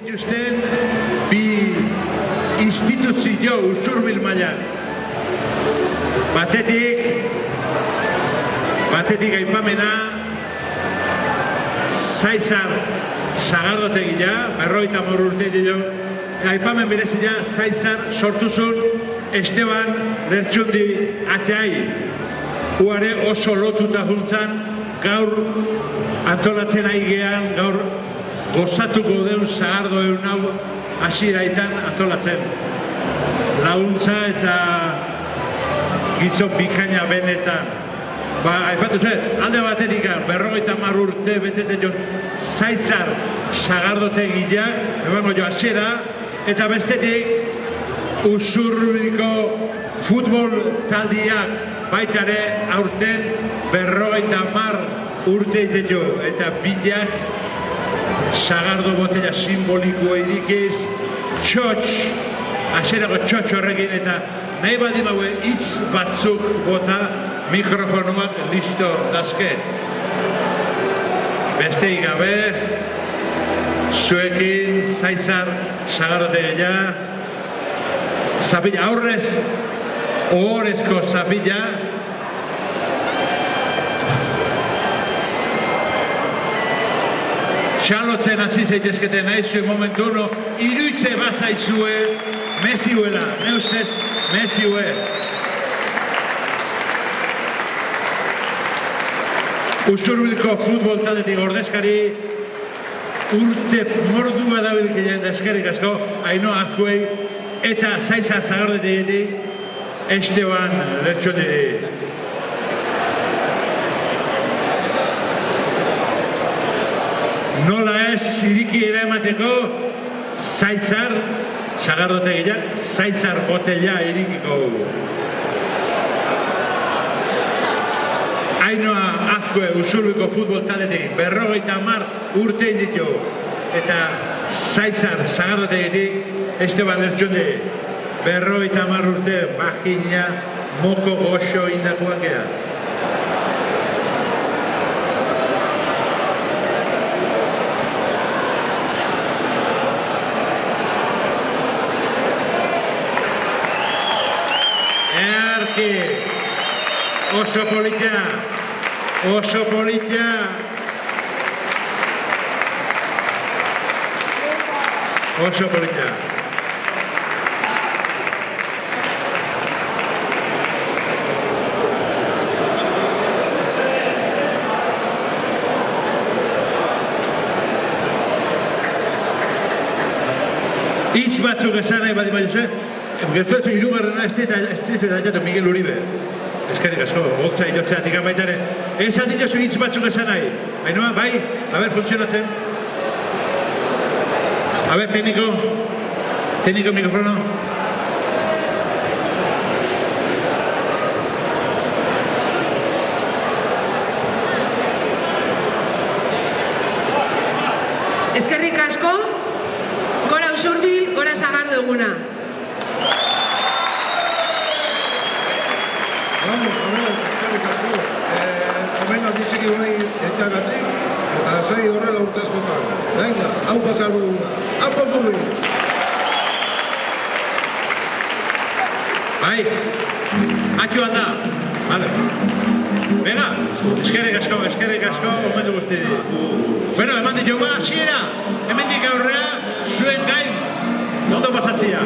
dituzten bi instituzio usurbil mailan. Batetik aipamena Zaizar Sagardotegia, 50 urte dio, aipamen berezia Zaizar sortuzun Esteban Lertxundi ateai. Uare oso lotuta juntzan, gaur antolatzen aigean, gaur gozatuko deun Sagardo egun hau hasieraitan antolatzen. Laguntza eta gizon bikaina benetan. Aipatu zen, alde batetik 50 urte betetzen joan Zaizar Sagardotegiak, ebango jo hasiera, eta bestetik Usurbilko futbol taldiak baitare aurten 50 urte itzen eta bilak Sagardo botella simboliko irikiz, hasierako txotx horrekin eta nahi badi maue hitz batzuk bota mikrofonuak listo dazke. Besteik gabe, zuekin Zaizar Sagardotegia, zapila aurrez, ohorezko zapila, txalotzen hasi zeitezketen nahi zuen momentu uno, irutze bazaizue, meziuela, ne ustez, meziue. Usurbilko futbol taldetik ordezkari urte mordua dabilkilean da eskerrik asko, Ainhoa Azkuei eta Zaizar Sagardotegitik Esteban Lertxundi. Nola ez iriki ere emateko Zaizar Sagardotegiak Zaizar botella irikiko. Ainhoa Azkue Usurbilko futbol taldetik 50 urte ditu eta Zaizar Sagardotegitik Esteban Lertxundi 50 urte bagina moko goxo indakoak ea. Earki, oso politia. Oso politia. Oso politia. Hitz batzuk esan nahi badi badizu, gertuetzen hirugarrena ez da jatu Miguel Uribe. Eskerrik asko, gotza itotzeatik baitare. Esan dituzu hitz batzuk esan nahi. Ainhoa, bai? Funtzionatzen. Técnico mikrofono. Eskerrik asko, gora Usurbil, gora Sagardo eguna. Eskerrik asko, omen alditxeki bai etagatik, eta zei horrela urtezkotan. Venga, hau pasardu eguna, hau Usurbil! Bai, atxo handa. Vale. Venga, eskerrik asko, momentu guzti. Bueno, eman ditu hasiera, hemendik aurrea, zuen gain, ondo pasatzea.